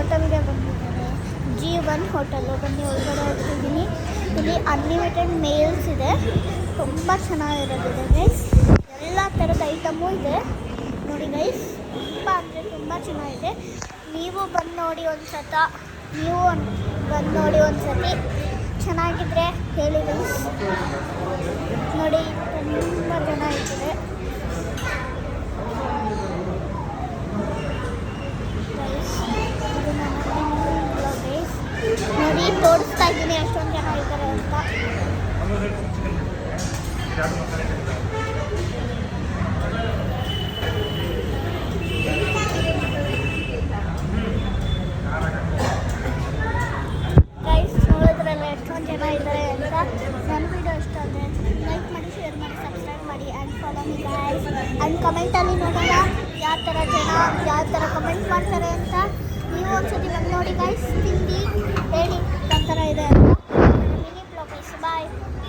ಹೋಟೆಲ್ಗೆ ಬಂದಿದ್ದೇನೆ. G1 hotel. ಬನ್ನಿ ಒಳಗಡೆ ಹೋಗ್ತಿದ್ದೀನಿ. ಇಲ್ಲಿ ಅನ್ಲಿಮಿಟೆಡ್ ಮೇಲ್ಸ್ ಇದೆ. ತುಂಬ ಚೆನ್ನಾಗಿರೋದಿದೆ ಗೈಸ್. ಎಲ್ಲ ಥರದ ಐಟಮು ಇದೆ ನೋಡಿ ಗೈಸ್. ತುಂಬ ಅಂದರೆ ತುಂಬ ಚೆನ್ನಾಗಿದೆ. ನೀವು ಬಂದು ನೋಡಿ ಒಂದು ಸತಿ ಚೆನ್ನಾಗಿದ್ರೆ ಹೇಳಿ ಗೈಸ್. ನೋಡಿ ತುಂಬ ಚೆನ್ನಾಗಿದೆ ಗೈಸ್. ಇದು ನನ್ನ ಗೈಸ್. ನೋಡಿ ತೋರಿಸ್ತಾ ಇದ್ದೀನಿ ಎಷ್ಟೊಂದು ಜನ ಇದ್ದಾರೆ ಅಂತ. ಗೈಸ್ ನೋಡಿದ್ರಲ್ಲ ಎಷ್ಟೊಂದು ಜನ ಇದ್ದಾರೆ ಅಂತ. ನನ್ನ ವಿಡಿಯೋ ಇಷ್ಟ ಆದರೆ ಲೈಕ್ ಮಾಡಿ, ಶೇರ್ ಮಾಡಿ, ಸಬ್ಸ್ಕ್ರೈಬ್ ಮಾಡಿ and follow me guys. And ಕಮೆಂಟಲ್ಲಿ ನೋಡೋಣ ಯಾವ ಥರ ಕಮೆಂಟ್ ಮಾಡ್ತಾರೆ ಅಂತ. ನೀವು ಒಂದ್ಸತಿ ಬಂದು ನೋಡಿ ಗೈಸ್.